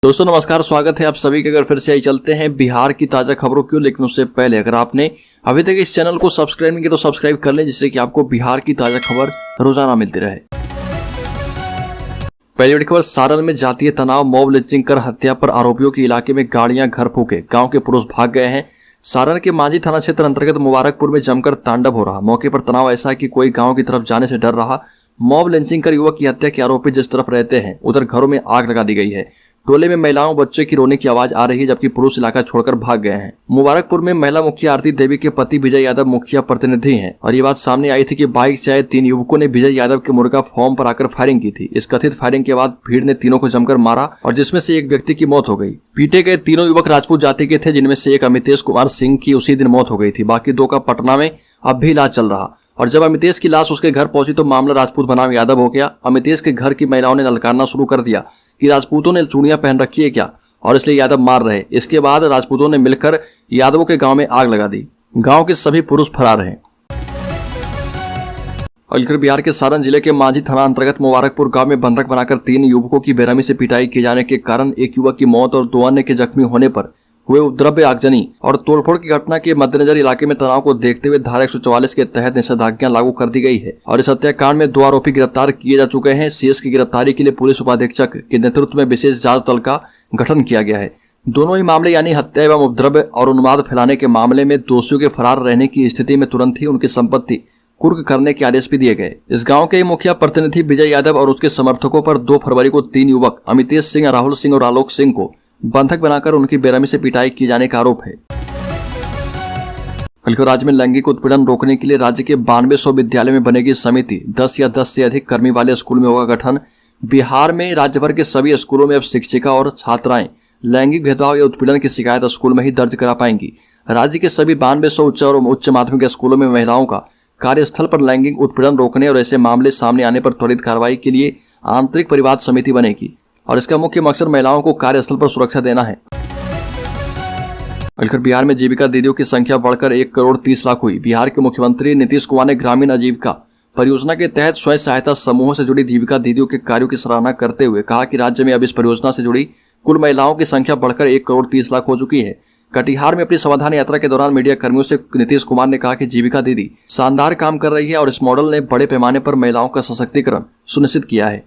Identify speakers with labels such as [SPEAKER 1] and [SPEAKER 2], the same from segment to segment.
[SPEAKER 1] दोस्तों नमस्कार, स्वागत है आप सभी के। अगर फिर से आई चलते हैं बिहार की ताजा खबरों की, लेकिन उससे पहले अगर आपने अभी तक इस चैनल को सब्सक्राइब नहीं किया तो सब्सक्राइब कर लें, जिससे कि आपको बिहार की ताजा खबर रोजाना मिलती रहे। पहली बड़ी खबर, सारण में जातीय तनाव, मॉब लिंचिंग कर हत्या पर आरोपियों के इलाके में गाड़ियां घर फूके, गांव के पुरुष भाग गए हैं। सारण के मांझी थाना क्षेत्र अंतर्गत मुबारकपुर में जमकर तांडव हो रहा। मौके पर तनाव ऐसा कि कोई गांव की तरफ जाने से डर रहा। मॉब लिंचिंग कर युवक की हत्या के आरोपी जिस तरफ रहते हैं उधर घरों में आग लगा दी गई है। टोले में महिलाओं बच्चे की रोने की आवाज आ रही है, जबकि पुरुष इलाका छोड़कर भाग गए हैं। मुबारकपुर में महिला मुखिया आरती देवी के पति विजय यादव मुखिया प्रतिनिधि हैं और ये बात सामने आई थी कि बाइक से आए 3 युवकों ने विजय यादव के मुर्गा फार्म पर आकर फायरिंग की थी। इस कथित फायरिंग के बाद भीड़ ने तीनों को जमकर मारा और जिसमें से एक व्यक्ति की मौत हो गई। पीटे गए तीनों युवक राजपूत जाति के थे, जिनमें से एक अमितेश कुमार सिंह की उसी दिन मौत हो गई थी। बाकी 2 का पटना में अब भी इलाज चल रहा। और जब अमितेश की लाश उसके घर पहुंची तो मामला राजपूत बनाम यादव हो गया। अमितेश के घर की महिलाओं ने ललकारना शुरू कर दिया कि राजपूतों ने चूड़ियां पहन रखी है क्या, और इसलिए यादव मार रहे। इसके बाद राजपूतों ने मिलकर यादवों के गांव में आग लगा दी। गांव के सभी पुरुष फरार हैं। और बिहार के सारण जिले के मांझी थाना अंतर्गत मुबारकपुर गांव में बंधक बनाकर 3 युवकों की बेरहमी से पिटाई किए जाने के कारण एक युवक की मौत और 2 अन्य के जख्मी होने पर हुए उपद्रव्य, आगजनी और तोड़फोड़ की घटना के मद्देनजर इलाके में तनाव को देखते हुए धारा 144 के तहत निषेधाज्ञा लागू कर दी गई है और इस हत्याकांड में 2 आरोपी गिरफ्तार किए जा चुके हैं। शेष की गिरफ्तारी के लिए पुलिस उपाधीक्षक के नेतृत्व में विशेष जांच दल का गठन किया गया है। दोनों ही मामले यानी हत्या एवं उपद्रव्य और उन्माद फैलाने के मामले में दोषियों के फरार रहने की स्थिति में तुरंत ही उनकी संपत्ति कुर्क करने के आदेश भी दिए गए। इस गांव के मुखिया प्रतिनिधि विजय यादव और उसके समर्थकों पर 2 फरवरी को 3 युवक अमितेश सिंह, राहुल सिंह और आलोक सिंह को बंधक बनाकर उनकी बेरहमी से पिटाई किए जाने का आरोप है। बल्कि राज्य में लैंगिक उत्पीड़न रोकने के लिए राज्य के 9200 विद्यालय में बनेगी समिति। 10 या 10 से अधिक कर्मी वाले स्कूल में होगा गठन। बिहार में राज्य भर के सभी स्कूलों में अब शिक्षिका और छात्राएं लैंगिक भेदभाव या उत्पीड़न की शिकायत स्कूल में ही दर्ज करा पाएंगी। राज्य के सभी 9200 उच्च और उच्च माध्यमिक स्कूलों में महिलाओं का कार्यस्थल पर लैंगिक उत्पीड़न रोकने और ऐसे मामले सामने आने पर त्वरित कार्रवाई के लिए आंतरिक परिवाद समिति बनेगी और इसका मुख्य मकसद महिलाओं को कार्यस्थल पर सुरक्षा देना है। बिहार में जीविका दीदियों की संख्या बढ़कर 1 करोड़ 30 लाख हुई। बिहार के मुख्यमंत्री नीतीश कुमार ने ग्रामीण आजीविका परियोजना के तहत स्वयं सहायता समूहों से जुड़ी जीविका दीदियों के कार्यों की सराहना करते हुए कहा कि राज्य में अब इस परियोजना से जुड़ी कुल महिलाओं की संख्या बढ़कर 1 करोड़ 30 लाख हो चुकी है। कटिहार में अपनी समाधान यात्रा के दौरान मीडिया कर्मियों से नीतीश कुमार ने कहा कि जीविका दीदी शानदार काम कर रही है और इस मॉडल ने बड़े पैमाने पर महिलाओं का सशक्तिकरण सुनिश्चित किया है।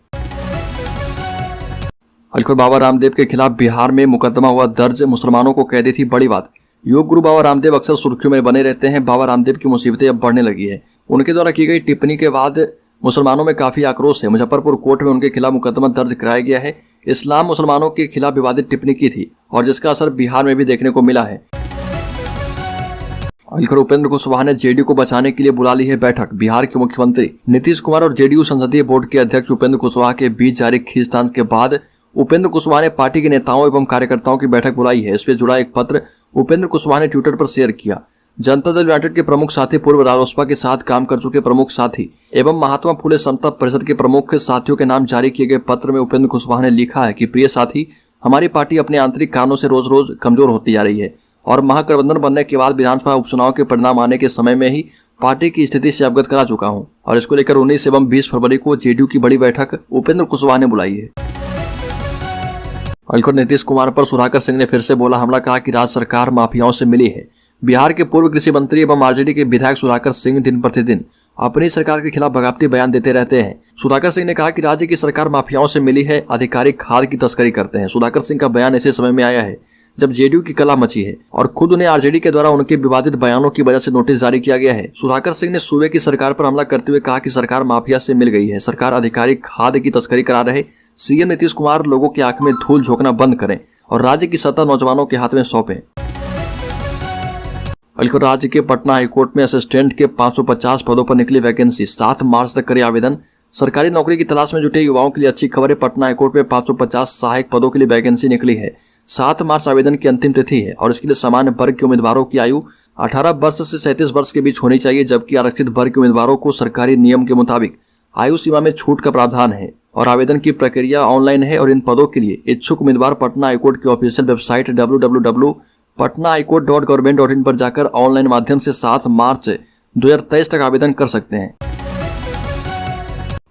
[SPEAKER 1] बाबा रामदेव के खिलाफ बिहार में मुकदमा हुआ दर्ज, मुसलमानों को कह दी थी बड़ी बात। योग गुरु बाबा रामदेव अक्सर सुर्खियों में बने रहते हैं। बाबा रामदेव की मुसीबतें अब बढ़ने लगी है। उनके द्वारा की गई टिप्पणी के बाद मुसलमानों में काफी आक्रोश है। मुजफ्फरपुर कोर्ट में उनके खिलाफ मुकदमा दर्ज कराया गया है। इस्लाम मुसलमानों के खिलाफ विवादित टिप्पणी की थी और जिसका असर बिहार में भी देखने को मिला है। उपेंद्र कुशवाहा ने जेडीयू को बचाने के लिए बुला ली है बैठक। बिहार के मुख्यमंत्री नीतीश कुमार और जेडीयू संसदीय बोर्ड के अध्यक्ष उपेंद्र कुशवाहा के बीच जारी खींचतान के बाद उपेंद्र कुशवाहा ने पार्टी के नेताओं एवं कार्यकर्ताओं की बैठक बुलाई है। इसमें जुड़ा एक पत्र उपेंद्र कुशवाहा ने ट्विटर पर शेयर किया। जनता दल यूनाइटेड के प्रमुख साथी, पूर्व रालोसपा के साथ काम कर चुके प्रमुख साथी एवं महात्मा फुले समता परिषद के प्रमुख साथियों के नाम जारी किए गए पत्र में उपेंद्र कुशवाहा ने लिखा है कि प्रिय साथी, हमारी पार्टी अपने आंतरिक कारणों से रोज रोज कमजोर होती जा रही है और महागठबंधन बनने के बाद विधानसभा उपचुनाव के परिणाम आने के समय में ही पार्टी की स्थिति से अवगत करा चुका हूं और इसको लेकर 19 एवं 20 फरवरी को जेडीयू की बड़ी बैठक उपेंद्र कुशवाहा ने बुलाई है। नीतीश कुमार पर सुधाकर सिंह ने फिर से बोला हमला, कहा कि राज्य सरकार माफियाओं से मिली है। बिहार के पूर्व कृषि मंत्री एवं आरजेडी के विधायक सुधाकर सिंह दिन प्रतिदिन अपनी सरकार के खिलाफ बगावती बयान देते रहते हैं। सुधाकर सिंह ने कहा कि राज्य की सरकार माफियाओं से मिली है, अधिकारी खाद की तस्करी करते हैं। सुधाकर सिंह का बयान ऐसे समय में आया है जब जेडीयू की कला मची है और खुद उन्हें आरजेडी के द्वारा उनके विवादित बयानों की वजह से नोटिस जारी किया गया है। सुधाकर सिंह ने सूबे की सरकार पर हमला करते हुए कहा कि सरकार माफिया से मिल गई है, सरकार अधिकारी खाद की तस्करी करा रहे। सीएम नीतीश कुमार लोगों की आंख में धूल झोंकना बंद करें और राज्य की सत्ता नौजवानों के हाथ में सौंपें। राज्य के पटना हाईकोर्ट में असिस्टेंट के 550 पदों पर निकली वैकेंसी। 7 मार्च तक करे आवेदन। सरकारी नौकरी की तलाश में जुटे युवाओं के लिए अच्छी खबर है। पटना हाईकोर्ट में 550 सहायक पदों के लिए वैकेंसी निकली है। 7 मार्च आवेदन की अंतिम तिथि है और इसके लिए सामान्य वर्ग के उम्मीदवारों की आयु 18 वर्ष से 37 वर्ष के बीच होनी चाहिए, जबकि आरक्षित वर्ग के उम्मीदवारों को सरकारी नियम के मुताबिक आयु सीमा में छूट का प्रावधान है और आवेदन की प्रक्रिया ऑनलाइन है और इन पदों के लिए इच्छुक उम्मीदवार पटना हाईकोर्ट की ऑफिशियल वेबसाइट www.patnahighcourt.government.in पर जाकर ऑनलाइन माध्यम से 7 मार्च 2023 तक आवेदन कर सकते हैं।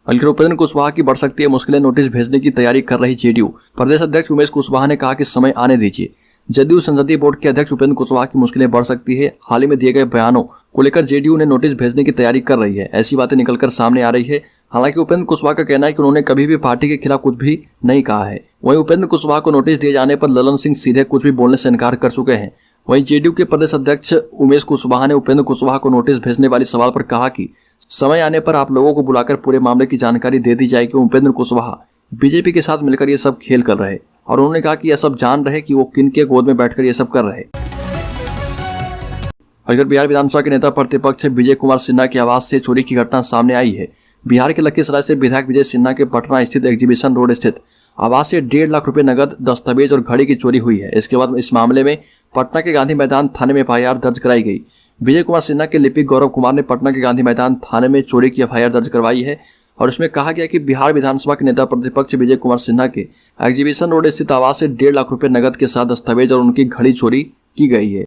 [SPEAKER 1] बल्कि उपेंद्र कुशवाहा की बढ़ सकती है मुश्किलें, नोटिस भेजने की तैयारी कर रही जेडीयू। प्रदेश अध्यक्ष उमेश कुशवाहा ने कहा कि समय आने दीजिए। जदयू संसदीय बोर्ड के अध्यक्ष उपेंद्र कुशवाहा की मुश्किलें बढ़ सकती है। हाल ही में दिए गए बयानों को लेकर जेडीयू ने नोटिस भेजने की तैयारी कर रही है, ऐसी बातें निकलकर सामने आ रही है। हालांकि उपेंद्र कुशवाहा का कहना है कि उन्होंने कभी भी पार्टी के खिलाफ कुछ भी नहीं कहा है। वहीं उपेंद्र कुशवाहा को नोटिस दिए जाने पर ललन सिंह सीधे कुछ भी बोलने से इनकार कर चुके हैं। वहीं जेडीयू के प्रदेश अध्यक्ष उमेश कुशवाहा ने उपेंद्र कुशवाहा को नोटिस भेजने वाले सवाल पर कहा कि समय आने पर आप लोगों को बुलाकर पूरे मामले की जानकारी दे दी जाएगी। उपेंद्र कुशवाहा बीजेपी के साथ मिलकर ये सब खेल कर रहे और उन्होंने कहा कि यह सब जान रहे कि वो किन के गोद में बैठकर ये सब कर रहे। अगर बिहार विधानसभा के नेता प्रतिपक्ष विजय कुमार सिन्हा की आवास से चोरी की घटना सामने आई है। बिहार के लखीसराय से विधायक विजय सिन्हा के पटना स्थित एग्जीबिशन रोड स्थित आवास से 1.5 लाख रुपए नगद, दस्तावेज और घड़ी की चोरी हुई है। इसके बाद इस मामले में पटना के गांधी मैदान थाने में एफआईआर दर्ज कराई गई। विजय कुमार सिन्हा के लिपिक गौरव कुमार ने पटना के गांधी मैदान थाने में चोरी की एफआईआर दर्ज करवाई है और उसमें कहा गया कि बिहार विधानसभा के नेता प्रतिपक्ष विजय कुमार सिन्हा के एग्जीबिशन रोड स्थित आवास से 1.5 लाख रुपए नगद के साथ दस्तावेज और उनकी घड़ी चोरी की गई है।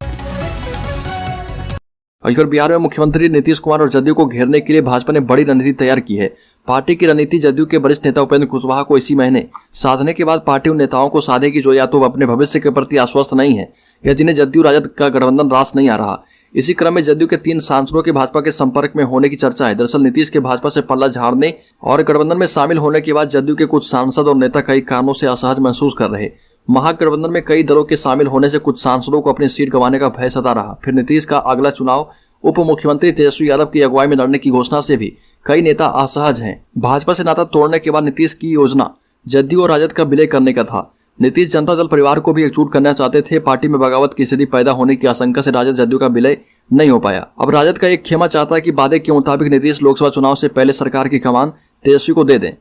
[SPEAKER 1] और बिहार में मुख्यमंत्री नीतीश कुमार और जदयू को घेरने के लिए भाजपा ने बड़ी रणनीति तैयार की है। पार्टी की रणनीति जदयू के वरिष्ठ नेता उपेंद्र कुशवाहा को इसी महीने साधने के बाद पार्टी उन नेताओं को साधेगी जो या तो अपने भविष्य के प्रति आश्वस्त नहीं है या जिन्हें जदयू राजद का गठबंधन रास नहीं आ रहा। इसी क्रम में जदयू के 3 सांसदों के भाजपा के संपर्क में होने की चर्चा है। दरअसल नीतीश के भाजपा से पल्ला झाड़ने और गठबंधन में शामिल होने के बाद जदयू के कुछ सांसद और नेता कई कारणों से असहज महसूस कर रहे। महागठबंधन में कई दलों के शामिल होने से कुछ सांसदों को अपनी सीट गंवाने का भय सता रहा। फिर नीतीश का अगला चुनाव उप मुख्यमंत्री तेजस्वी यादव की अगुवाई में लड़ने की घोषणा से भी कई नेता असहज हैं। भाजपा से नाता तोड़ने के बाद नीतीश की योजना जदयू और राजद का विलय करने का था। नीतीश जनता दल परिवार को भी एकजुट करना चाहते थे। पार्टी में बगावत की स्थिति पैदा होने की आशंका से राजद जदयू का विलय नहीं हो पाया। अब राजद का एक खेमा चाहता है कि वादे के मुताबिक नीतीश लोकसभा चुनाव से पहले सरकार की कमान तेजस्वी को दे दें।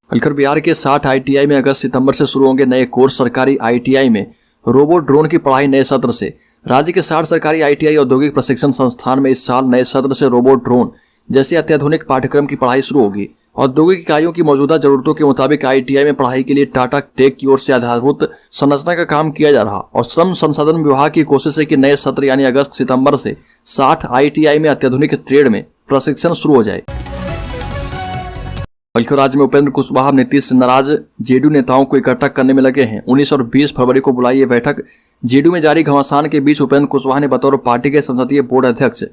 [SPEAKER 1] बिहार के 60 ITI में अगस्त सितंबर से शुरू होंगे नए कोर्स। सरकारी ITI में रोबोट ड्रोन की पढ़ाई नए सत्र से। राज्य के 60 सरकारी ITI औद्योगिक प्रशिक्षण संस्थान में इस साल नए सत्र से रोबोट ड्रोन जैसे अत्याधुनिक पाठ्यक्रम की पढ़ाई शुरू होगी। औद्योगिक इकाइयों की मौजूदा जरूरतों के मुताबिक ITI में पढ़ाई के लिए टाटा टेक की ओर से आधारभूत संरचना का काम किया जा रहा और श्रम संसाधन विभाग की कोशिश है कि नए सत्र यानी अगस्त सितंबर से 60 ITI में अत्याधुनिक ट्रेड में प्रशिक्षण शुरू हो जाए। बल्कि राज्य में उपेंद्र कुशवाहा नीतीश से नाराज जेडीयू नेताओं को इकट्ठा करने में लगे हैं। 19 और 20 फरवरी को बुलाई ये बैठक। जेडीयू में जारी घमासान के बीच उपेंद्र कुशवाहा ने बतौर पार्टी के संसदीय बोर्ड अध्यक्ष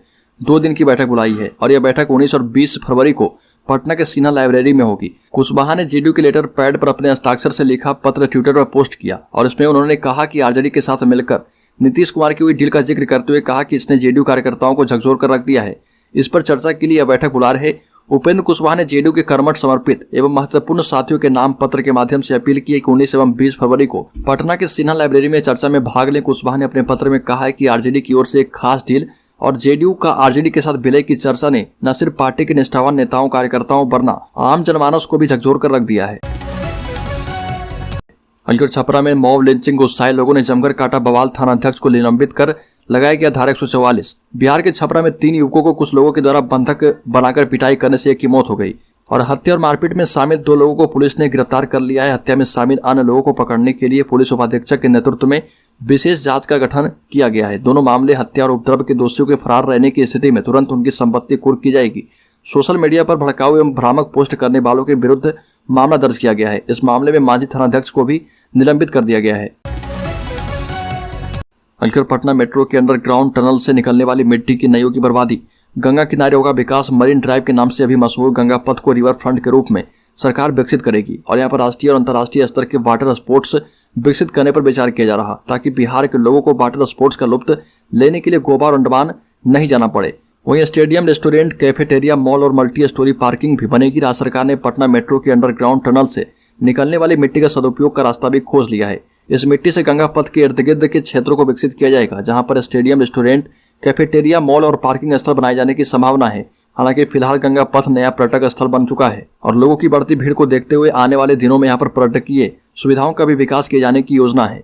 [SPEAKER 1] 2 दिन की बैठक बुलाई है और यह बैठक 19 और 20 फरवरी को पटना के सिन्हा लाइब्रेरी में होगी। कुशवाहा ने जेडीयू के लेटर पैड पर अपने हस्ताक्षर से लिखा पत्र ट्विटर पर पोस्ट किया और इसमें उन्होंने कहा कि आरजेडी के साथ मिलकर नीतीश कुमार की हुई डील का जिक्र करते हुए कहा कि इसने जेडीयू कार्यकर्ताओं को झकझोर कर रख दिया है। इस पर चर्चा के लिए यह बैठक बुला रहे उपेंद्र कुशवाहा ने जेडीयू के कर्मठ समर्पित एवं महत्वपूर्ण साथियों के नाम पत्र के माध्यम से अपील की है कि 19 एवं 20 फरवरी को पटना के सिन्हा लाइब्रेरी में चर्चा में भाग लें। कुशवाहा ने अपने पत्र में कहा है कि आरजेडी की ओर से एक खास डील और जेडीयू का आरजेडी के साथ विलय की चर्चा ने न सिर्फ पार्टी के निष्ठावान नेताओं कार्यकर्ताओं वरना आम जनमानस को भी झकझोर कर रख दिया है। छपरा में मॉब लिंचिंग गुस्साए लोगों ने जमकर काटा। बवाल थाना अध्यक्ष को निलंबित कर लगाया गया धारा 144। बिहार के छपरा में 3 युवकों को कुछ लोगों के द्वारा बंधक बनाकर पिटाई करने से एक की मौत हो गई और हत्या और मारपीट में शामिल 2 लोगों को पुलिस ने गिरफ्तार कर लिया है। हत्या में शामिल अन्य लोगों को पकड़ने के लिए पुलिस उपाधीक्षक के नेतृत्व में विशेष जांच का गठन किया गया है। दोनों मामले हत्या और उपद्रव के दोषियों के फरार रहने की स्थिति में तुरंत उनकी संपत्ति कुर्क की जाएगी। सोशल मीडिया पर भड़काऊ एवं भ्रामक पोस्ट करने वालों के विरुद्ध मामला दर्ज किया गया है। इस मामले में मांझी थानाध्यक्ष को भी निलंबित कर दिया गया है। पटना मेट्रो के अंडरग्राउंड टनल से निकलने वाली मिट्टी की नई होगी बर्बादी। गंगा किनारे होगा विकास। मरीन ड्राइव के नाम से अभी मशहूर गंगा पथ को रिवर फ्रंट के रूप में सरकार विकसित करेगी और यहाँ पर राष्ट्रीय और अंतर्राष्ट्रीय स्तर के वाटर स्पोर्ट्स विकसित करने पर विचार किया जा रहा ताकि बिहार के लोगों को वाटर स्पोर्ट्स का लुत्फ लेने के लिए गोवा और अंडमान नहीं जाना पड़े। वहीं स्टेडियम, रेस्टोरेंट, कैफेटेरिया, मॉल और मल्टी स्टोरी पार्किंग भी बनेगी। राज्य सरकार ने पटना मेट्रो के अंडरग्राउंड टनल से निकलने वाली मिट्टी का सदुपयोग का रास्ता भी खोज लिया है। इस मिट्टी से गंगा पथ के इर्द गिर्द के क्षेत्रों को विकसित किया जाएगा जहां पर स्टेडियम, रेस्टोरेंट, कैफेटेरिया, मॉल और पार्किंग स्थल बनाए जाने की संभावना है। हालांकि फिलहाल गंगा पथ नया पर्यटक स्थल बन चुका है और लोगों की बढ़ती भीड़ को देखते हुए आने वाले दिनों में यहाँ पर पर्यटकीय सुविधाओं का भी विकास किए जाने की योजना है।